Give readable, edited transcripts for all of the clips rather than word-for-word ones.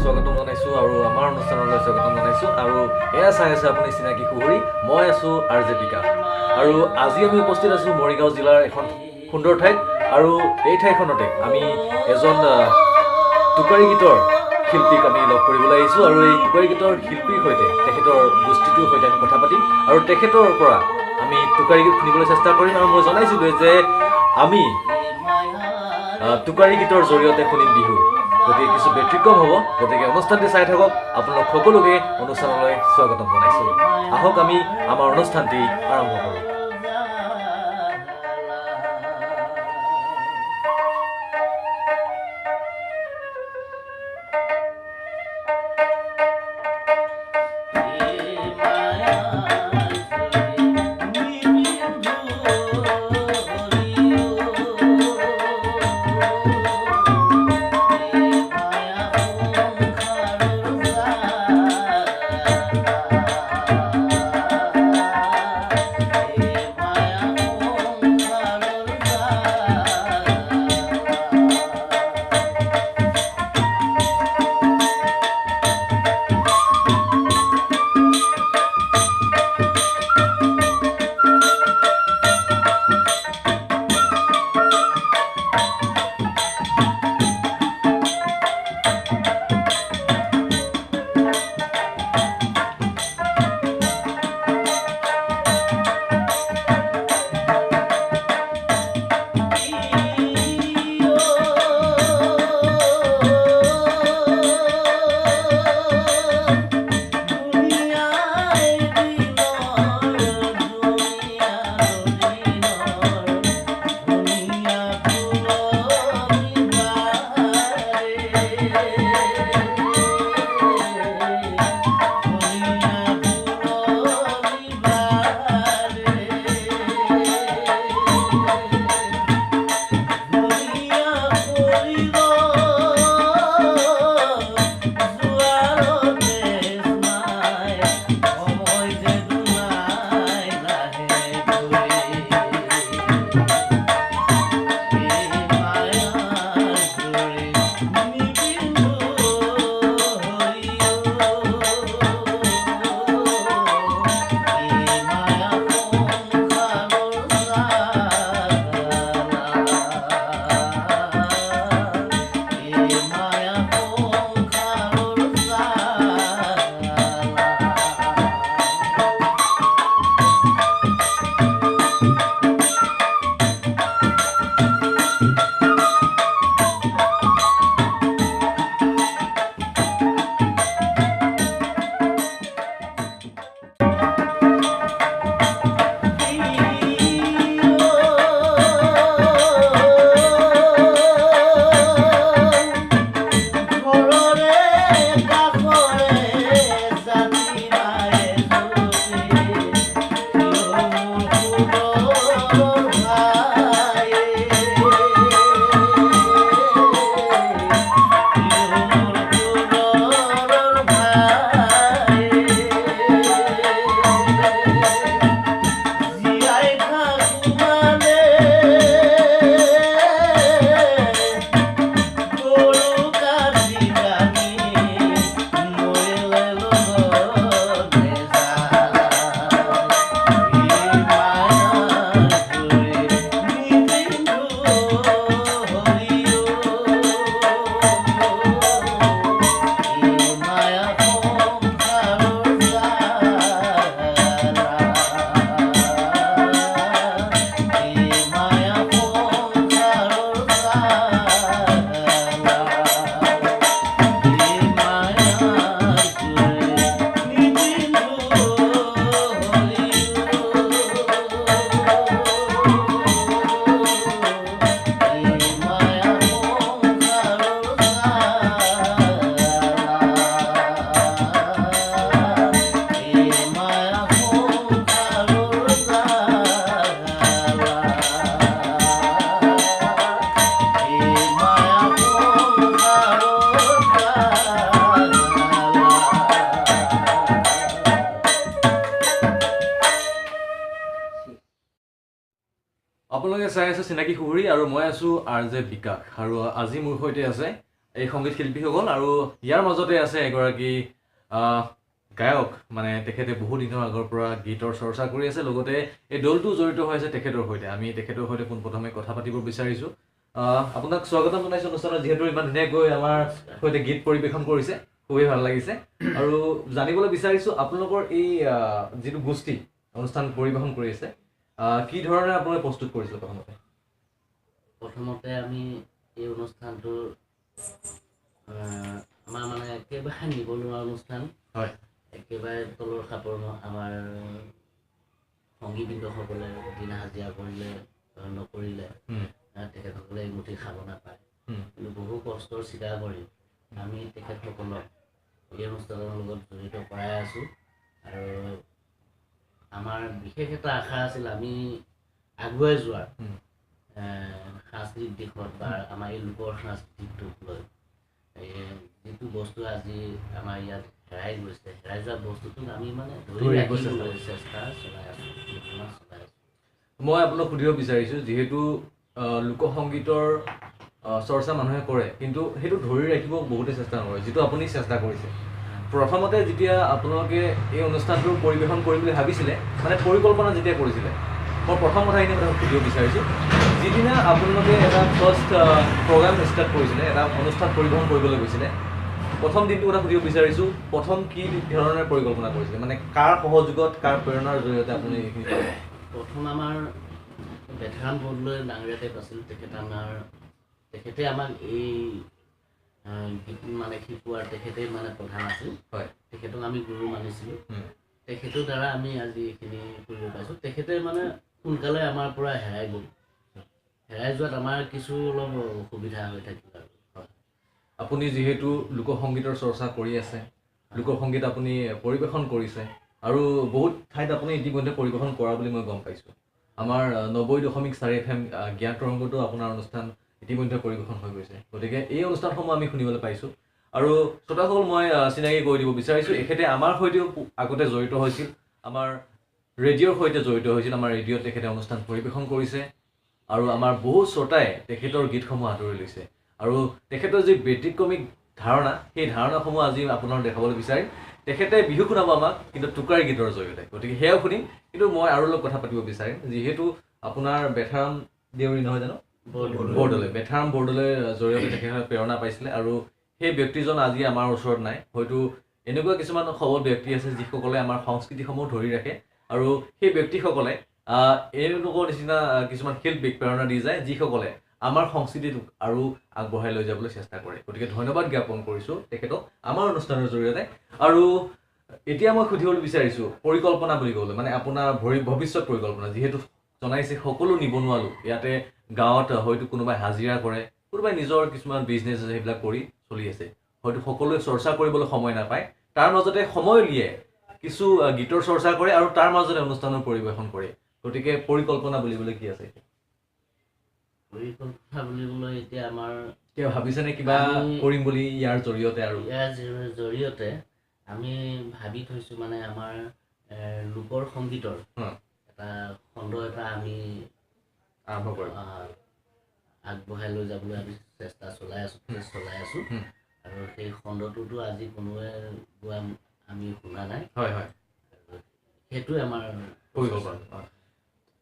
স্বাগতম জনাইছোঁ আৰু আমাৰ অনুষ্ঠানলৈ স্বাগতম জনাইছোঁ আৰু এয়া চাই আছে আপুনি চিনাকি খুহুৰী মই আছোঁ RJ বিকাশ আৰু আজি আমি উপস্থিত আছোঁ মৰিগাঁও জিলাৰ এখন সুন্দৰ ঠাইত আৰু এই ঠাইখনতে আমি এজন টোকাৰী গীতৰ শিল্পীক আমি লগ কৰিবলৈ আহিছোঁ আৰু এই টোকাৰী গীতৰ শিল্পীৰ সৈতে তেখেতৰ গোষ্ঠীটোৰ সৈতে আমি কথা পাতিম আৰু তেখেতৰ পৰা আমি টোকাৰী গীত শুনিবলৈ চেষ্টা কৰিম আৰু মই জনাইছিলোঁ যে আমি টোকাৰী গীতৰ জৰিয়তে শুনিম বিহু গতিকে কিছু ব্যতিক্ৰম হ'ব গতিকে অনুষ্ঠানটি চাই থাকক আপোনালোক সকলোকে অনুষ্ঠানলৈ স্বাগতম জনাইছোঁ আহক আমি আমাৰ অনুষ্ঠানটি আৰম্ভ কৰোঁ আপোনালোকে চাই আছে চিনাকি খুহুৰী আৰু মই আছোঁ RJ বিকাশ আৰু আজি মোৰ সৈতে আছে এই সংগীত শিল্পীসকল আৰু ইয়াৰ মাজতে আছে এগৰাকী গায়ক মানে তেখেতে বহু দিনৰ আগৰ পৰা গীতৰ চৰ্চা কৰি আছে লগতে এই দলটো জড়িত হৈ আছে তেখেতৰ সৈতে আমি তেখেতৰ সৈতে পোনপ্ৰথমে কথা পাতিব বিচাৰিছোঁ আপোনাক স্বাগতম জনাইছোঁ অনুষ্ঠানত যিহেতু ইমান ধুনীয়াকৈ আমাৰ সৈতে গীত পৰিৱেশন কৰিছে খুবেই ভাল লাগিছে আৰু জানিবলৈ বিচাৰিছোঁ আপোনালোকৰ এই যিটো গোষ্ঠী অনুষ্ঠান পৰিৱেশন কৰি আছে কি ধৰণে আপোনালোকে প্ৰস্তুত কৰিছিল প্ৰথমতে আমি এই অনুষ্ঠানটো আমাৰ মানে একেবাৰে নিবনুৱা অনুষ্ঠান হয় একেবাৰে তলৰ খাপৰ আমাৰ সংগীবৃন্দসকলে দিন হাজিৰা কৰিলে নকৰিলে তেখেতসকলে এমুঠি খাব নাপায় কিন্তু বহু কষ্টৰ স্বীকাৰ কৰি আমি তেখেতসকলক এই অনুষ্ঠানৰ লগত জড়িত কৰাই আছোঁ আৰু আমাৰ বিশেষ এটা আশা আছিল আমি আগুৱাই যোৱাৰ সাংস্কৃতিক দিশত বা আমাৰ এই লোকৰ সাংস্কৃতিকটোক লৈ যিটো বস্তু আজি আমাৰ ইয়াত হেৰাই গৈছে হেৰাই যোৱা বস্তুটোক আমি মানে ধৰি ৰাখিবলৈ চেষ্টা চলাই আছোঁ মই আপোনাক সুধিব বিচাৰিছোঁ যিহেতু লোকসংগীতৰ চৰ্চা মানুহে কৰে কিন্তু সেইটো ধৰি ৰাখিব বহুতে চেষ্টা নকৰে যিটো আপুনি চেষ্টা কৰিছে প্ৰথমতে যেতিয়া আপোনালোকে এই অনুষ্ঠানটো পৰিৱেশন কৰিম বুলি ভাবিছিলে মানে পৰিকল্পনা যেতিয়া কৰিছিলে মই প্ৰথম কথাখিনি আপোনাক সুধিব বিচাৰিছোঁ যিদিনা আপোনালোকে এটা ফাৰ্ষ্ট প্ৰগ্ৰাম ষ্টাৰ্ট কৰিছিলে এটা অনুষ্ঠান পৰিৱেশন কৰিবলৈ গৈছিলে প্ৰথম দিনটো কথা সুধিব বিচাৰিছোঁ প্ৰথম কি ধৰণে পৰিকল্পনা কৰিছিলে মানে কাৰ সহযোগত কাৰ প্ৰেৰণাৰ জৰিয়তে আপুনি এইখিনি প্ৰথম আমাৰ বেথাৰাম বৰদলৈ ডাঙৰীয়া টাইপ আছিল তেখেতে আমাক এই গীত মানে শিকোৱাৰ তেখেতে মানে প্ৰধান আছিল হয় তেখেতক আমি গুৰু মানিছিলোঁ তেখেতৰ দ্বাৰা আমি আজি এইখিনি কৰিব পাইছোঁ তেখেতে মানে সোনকালে আমাৰ পৰা হেৰাই গ'ল হেৰাই যোৱাত আমাৰ কিছু অলপ অসুবিধা হৈ থাকিল আৰু আপুনি যিহেতু লোকসংগীতৰ চৰ্চা কৰি আছে লোকসংগীত আপুনি পৰিৱেশন কৰিছে আৰু বহুত ঠাইত আপুনি ইতিমধ্যে পৰিৱেশন কৰা বুলি মই গম পাইছোঁ আমাৰ 90.4 FM জ্ঞান তৰংগতো আপোনাৰ অনুষ্ঠান ইতিমধ্যে পৰিৱেশন হৈ গৈছে গতিকে এই অনুষ্ঠানসমূহ আমি শুনিবলৈ পাইছোঁ আৰু শ্ৰোতাসকল মই চিনাকি কৰি দিব বিচাৰিছোঁ এখেতে আমাৰ সৈতেও আগতে জড়িত হৈছিল আমাৰ ৰেডিঅ'ৰ সৈতে জড়িত হৈছিল আমাৰ ৰেডিঅ'ত তেখেতে অনুষ্ঠান পৰিৱেশন কৰিছে আৰু আমাৰ বহু শ্ৰোতাই তেখেতৰ গীতসমূহ আদৰি লৈছে আৰু তেখেতৰ যি ব্যতিক্ৰমিক ধাৰণা সেই ধাৰণাসমূহ আজি আপোনালোক দেখাবলৈ বিচাৰিম তেখেতে বিহু শুনাব আমাক কিন্তু টোকাৰী গীতৰ জৰিয়তে গতিকে সেয়াও শুনিম কিন্তু মই আৰু অলপ কথা পাতিব বিচাৰিম যিহেতু আপোনাৰ বেথাৰাম দেউৰী নহয় জানো বৰদলৈ বেথাৰাম বৰদলৈৰ জৰিয়তে তেখেতে প্ৰেৰণা পাইছিলে আৰু সেই ব্যক্তিজন আজি আমাৰ ওচৰত নাই হয়তো এনেকুৱা কিছুমান সবল ব্যক্তি আছে যিসকলে আমাৰ সংস্কৃতিসমূহ ধৰি ৰাখে আৰু সেই ব্যক্তিসকলে এওঁলোকৰ নিচিনা কিছুমান শিল্পীক প্ৰেৰণা দি যায় যিসকলে আমাৰ সংস্কৃতিটোক আৰু আগবঢ়াই লৈ যাবলৈ চেষ্টা কৰে গতিকে ধন্যবাদ জ্ঞাপন কৰিছোঁ তেখেতক আমাৰ অনুষ্ঠানৰ জৰিয়তে আৰু এতিয়া মই সুধিবলৈ বিচাৰিছোঁ পৰিকল্পনা বুলি ক'বলৈ মানে আপোনাৰ ভৱিষ্যত পৰিকল্পনা যিহেতু জনাইছে সকলো নিবনুৱা লোক ইয়াতে গাঁৱত হয়তো কোনোবাই হাজিৰা কৰে কোনোবাই নিজৰ কিছুমান বিজনেছ আছে সেইবিলাক কৰি চলি আছে হয়তো সকলোৱে চৰ্চা কৰিবলৈ সময় নাপায় তাৰ মাজতে সময় উলিয়াই কিছু গীতৰ চৰ্চা কৰে আৰু তাৰ মাজতে অনুষ্ঠানৰ পৰিৱেশন কৰে গতিকে পৰিকল্পনা বুলিবলৈ কি আছে পৰিকল্পনা বুলিবলৈ এতিয়া আমাৰ কিয় ভাবিছেনে কিবা কৰিম বুলি ইয়াৰ জৰিয়তে আৰু ইয়াৰ জৰিয়তে আমি ভাবি থৈছোঁ মানে আমাৰ লোকৰ সংগীতৰ এটা খণ্ড এটা আমি আৰম্ভ কৰিম আগবঢ়াই লৈ যাবলৈ আমি চেষ্টা চলাই আছোঁ আৰু সেই খণ্ডটোতো আজি কোনোৱে গোৱা আমি শুনা নাই হয় হয় সেইটোৱে আমাৰ পৰিকল্পনা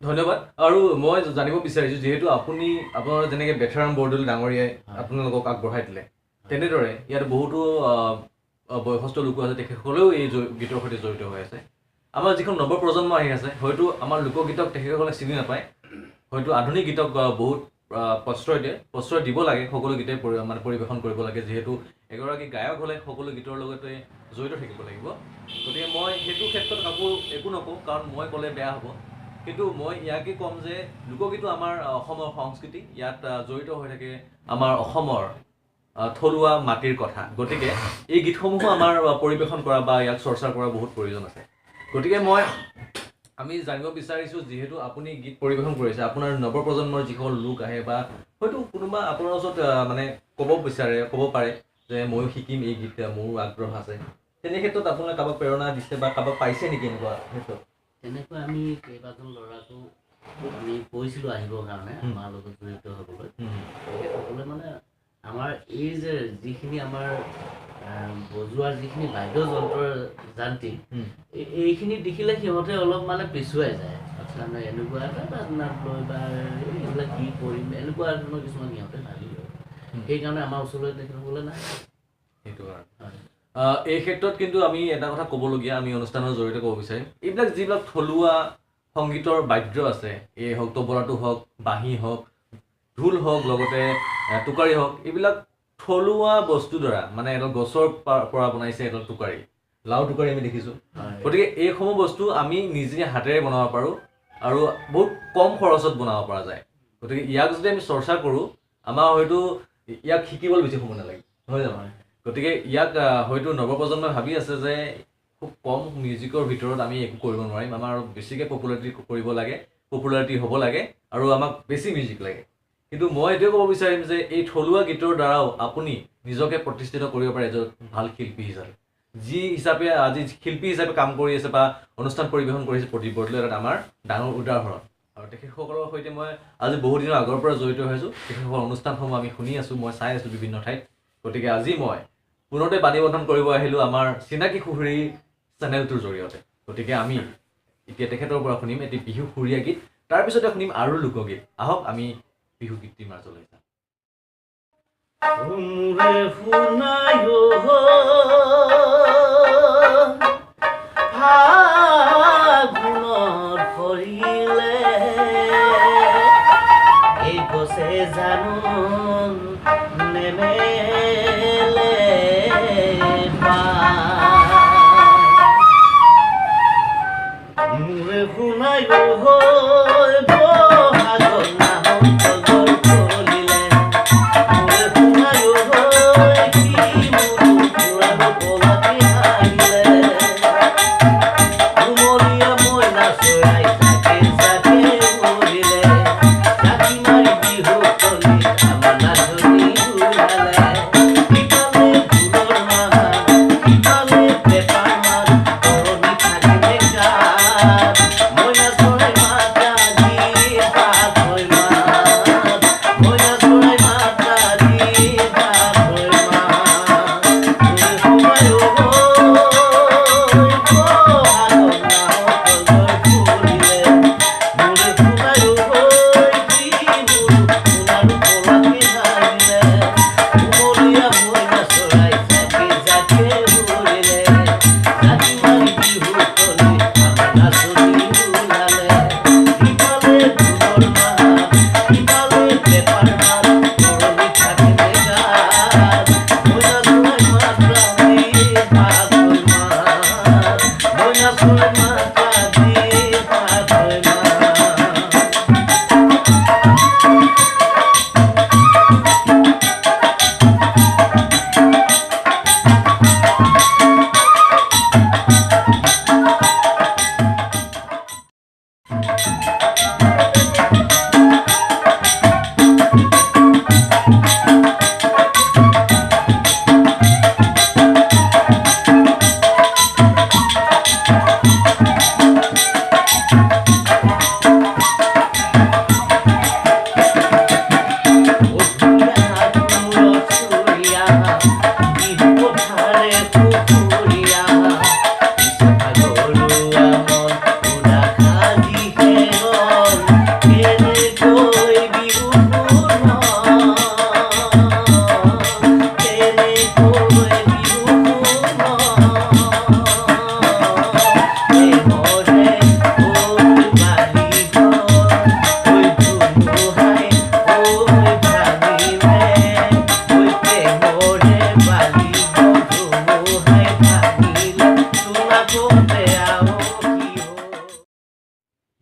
ধন্যবাদ আৰু মই জানিব বিচাৰিছোঁ যিহেতু আপোনাৰ যেনেকৈ বেথাৰাম বৰদলৈ ডাঙৰীয়াই আপোনালোকক আগবঢ়াই দিলে তেনেদৰে ইয়াত বহুতো বয়সস্থ লোক আছে তেখেতসকলেও এই গীতৰ সৈতে জড়িত হৈ আছে আমাৰ যিখন নৱপ্ৰজন্ম আহি আছে হয়তো আমাৰ লোকগীতক তেখেতসকলে চিনি নাপায় হয়তো আধুনিক গীতক বহুত প্ৰশ্ৰয় দিব লাগে সকলো গীতে মানে পৰিৱেশন কৰিব লাগে যিহেতু এগৰাকী গায়ক হ'লে সকলো গীতৰ লগতে জড়িত থাকিব লাগিব গতিকে মই সেইটো ক্ষেত্ৰত একো নকওঁ কাৰণ মই ক'লে বেয়া হ'ব কিন্তু মই ইয়াকে ক'ম যে লোকগীতো আমাৰ অসমৰ সংস্কৃতি ইয়াত জড়িত হৈ থাকে আমাৰ অসমৰ থলুৱা মাটিৰ কথা গতিকে এই গীতসমূহো আমাৰ পৰিৱেশন কৰা বা ইয়াক চৰ্চা কৰা বহুত প্ৰয়োজন আছে গতিকে আমি জানিব বিচাৰিছোঁ যিহেতু আপুনি গীত পৰিৱেশন কৰিছে আপোনাৰ নৱপ্ৰজন্মৰ যিসকল লোক আহে বা হয়তো কোনোবা আপোনাৰ ওচৰত মানে ক'ব পাৰে যে ময়ো শিকিম এই গীত মোৰো আগ্ৰহ আছে তেনে ক্ষেত্ৰত আপোনালোকে কাৰোবাক প্ৰেৰণা দিছে বা কাৰোবাক পাইছে নেকি এনেকুৱা ক্ষেত্ৰত তেনেকৈ আমি কেইবাজন ল'ৰাকো আমি কৈছিলোঁ আহিবৰ কাৰণে আমাৰ লগত জড়িত হ'বলৈ তেখেতসকলে মানে আমাৰ এই যে যিখিনি আমাৰ বজোৱাৰ যিখিনি বাদ্যযন্ত্ৰৰ যান্ত্ৰিক এইখিনি দেখিলে সিহঁতে অলপ মানে পিছুৱাই যায় মানে এনেকুৱা এটা বাজনাত লৈ বা এইবিলাক কি কৰিম এনেকুৱা ধৰণৰ কিছুমান সিহঁতে ভাবি লয় সেইকাৰণে আমাৰ ওচৰলৈ তেখেতসকলে নাই সেইটো কাৰণে এই ক্ষেত্ৰত কিন্তু আমি এটা কথা ক'বলগীয়া আমি অনুষ্ঠানৰ জৰিয়তে ক'ব বিচাৰিম এইবিলাক যিবিলাক থলুৱা সংগীতৰ বাদ্য আছে এই হওক তবলাটো হওক বাঁহী হওক ঢোল হওক লগতে টোকাৰী হওক এইবিলাক থলুৱা বস্তুৰ দ্বাৰা মানে এডাল গছৰ পৰা বনাইছে এডাল টোকাৰী লাও টোকাৰী আমি দেখিছোঁ গতিকে এইসমূহ বস্তু আমি নিজে হাতেৰে বনাব পাৰোঁ আৰু বহুত কম খৰচত বনাব পৰা যায় গতিকে ইয়াক যদি আমি চৰ্চা কৰোঁ আমাৰ হয়তো ইয়াক শিকিবলৈ বেছি সময় নালাগে নহয় জানো গতিকে ইয়াক হয়তো নৱপ্ৰজন্মই ভাবি আছে যে খুব কম মিউজিকৰ ভিতৰত আমি একো কৰিব নোৱাৰিম আমাৰ বেছিকৈ পপুলাৰিটি হ'ব লাগে আৰু আমাক বেছি মিউজিক লাগে কিন্তু মই এইটোৱে ক'ব বিচাৰিম যে এই থলুৱা গীতৰ দ্বাৰাও আপুনি নিজকে প্ৰতিষ্ঠিত কৰিব পাৰে এজন ভাল শিল্পী হিচাপে যি হিচাপে আজি শিল্পী হিচাপে কাম কৰি আছে বা অনুষ্ঠান পৰিৱেশন কৰিছে প্ৰদীপ বৰদলৈ এটা আমাৰ ডাঙৰ উদাহৰণ আৰু তেখেতসকলৰ সৈতে মই আজি বহু দিনৰ আগৰ পৰা জড়িত হৈছোঁ তেখেতসকলৰ অনুষ্ঠানসমূহ আমি শুনি আছোঁ মই চাই আছোঁ বিভিন্ন ঠাইত গতিকে আজি মই পুনৰতে বাণীবন্ধন কৰিব আহিলোঁ আমাৰ চিনাকি সুহুৰি চেনেলটোৰ জৰিয়তে গতিকে আমি এতিয়া তেখেতৰ পৰা শুনিম এটি বিহু সুৰীয়া গীত তাৰপিছতে শুনিম আৰু লোকগীত আহক আমি বিহু গীতটিৰ মাজলৈ যাম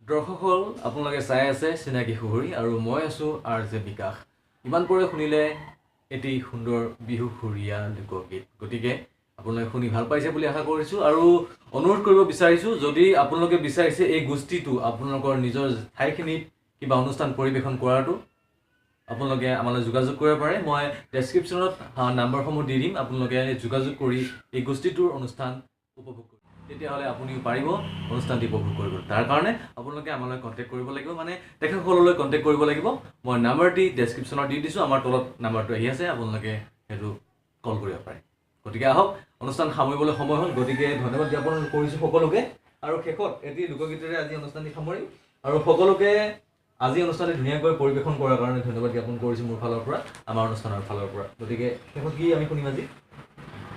দৰ্শকসকল আপোনালোকে চাই আছে চিনাকি সুহুৰি আৰু মই আছোঁ RJ বিকাশ ইমান পৰে শুনিলে এটি সুন্দৰ বিহু সুৰীয়া লোকগীত গতিকে আপোনালোকে শুনি ভাল পাইছে বুলি আশা কৰিছোঁ আৰু অনুৰোধ কৰিব বিচাৰিছোঁ যদি আপোনালোকে বিচাৰিছে এই গোষ্ঠীটো আপোনালোকৰ নিজৰ ঠাইখিনিত কিবা অনুষ্ঠান পৰিৱেশন কৰাটো আপোনালোকে আমালৈ যোগাযোগ কৰিব পাৰে মই ডেছক্ৰিপশ্যনত নাম্বাৰসমূহ দি দিম আপোনালোকে যোগাযোগ কৰি এই গোষ্ঠীটোৰ অনুষ্ঠান উপভোগ কৰিব তেতিয়াহ'লে আপুনিও পাৰিব অনুষ্ঠানটি উপভোগ কৰিবলৈ। তাৰ কাৰণে আপোনালোকে আমালৈ কণ্টেক্ট কৰিব লাগিব, মানে তেখেতসকললৈ কণ্টেক্ট কৰিব লাগিব। মই নাম্বাৰটি ডেছক্ৰিপশ্যনত দি দিছোঁ, আমাৰ তলত নাম্বাৰটো আহি আছে, আপোনালোকে সেইটো কল কৰিব পাৰে। গতিকে আহক, অনুষ্ঠান সামৰিবলৈ সময় হ'ল, গতিকে ধন্যবাদ জ্ঞাপন কৰিছোঁ সকলোকে। আৰু শেষত এটি লোকগীতেৰে আজি অনুষ্ঠানটি সামৰিম। আৰু সকলোকে আজি অনুষ্ঠানটি ধুনীয়াকৈ পৰিৱেশন কৰাৰ কাৰণে ধন্যবাদ জ্ঞাপন কৰিছোঁ মোৰ ফালৰ পৰা, আমাৰ অনুষ্ঠানৰ ফালৰ পৰা। গতিকে শেষত কি আমি শুনিম আজি?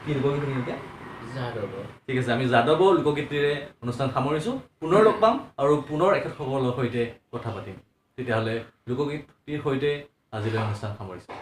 কি লোকগীত শুনিম এতিয়া? ঠিক আছে, আমি যাদৱ লোকগীতেৰে অনুষ্ঠান সামৰিছোঁ। পুনৰ লগ পাম আৰু পুনৰ এখেতসকলৰ সৈতে কথা পাতিম। তেতিয়াহ'লে লোকগীতটিৰ সৈতে আজিলৈ অনুষ্ঠান সামৰিছোঁ।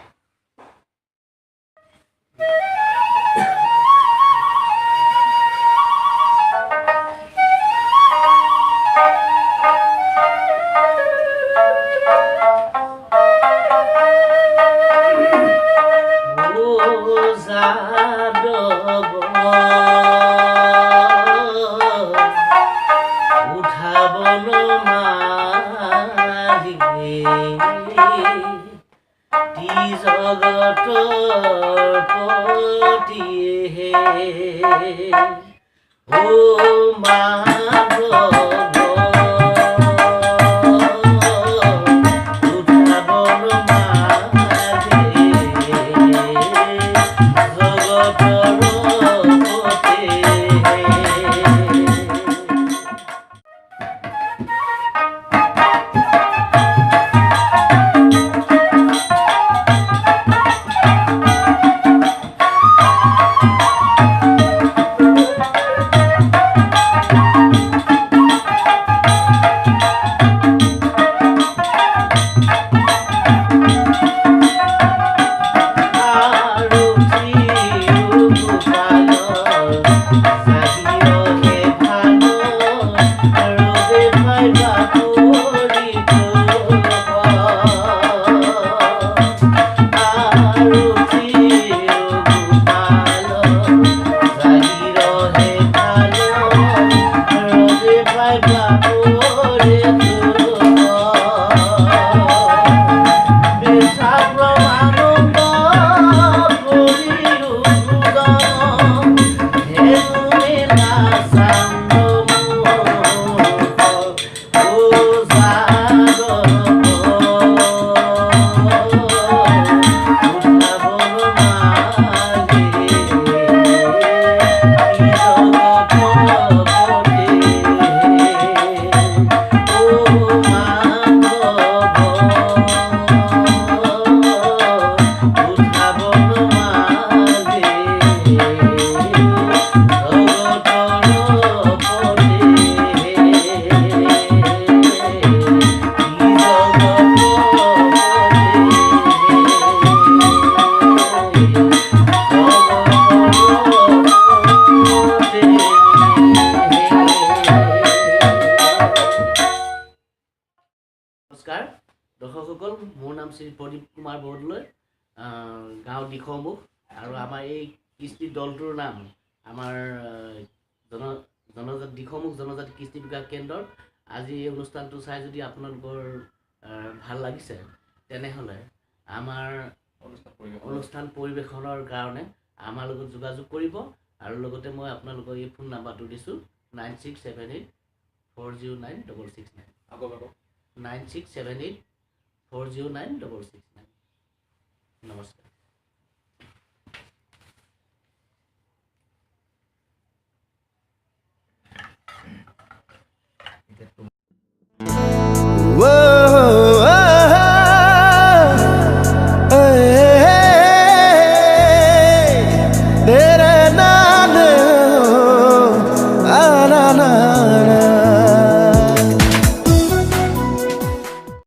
নমস্কাৰ দৰ্শকসকল, মোৰ নাম শ্ৰী প্ৰদীপ কুমাৰ বৰদলৈ, গাঁও দিখৌমুখ। আৰু আমাৰ এই কৃষ্টি দলটোৰ নাম আমাৰ দিখৌমুখ জনজাতি কৃষ্টি বিকাশ কেন্দ্ৰৰ। আজি এই অনুষ্ঠানটো চাই যদি আপোনালোকৰ ভাল লাগিছে, তেনেহ'লে আমাৰ অনুষ্ঠান পৰিৱেশনৰ কাৰণে আমাৰ লগত যোগাযোগ কৰিব। আৰু লগতে মই আপোনালোকক এই ফোন নাম্বাৰটো দিছোঁ 9678409669 9678409669। নমস্কাৰ।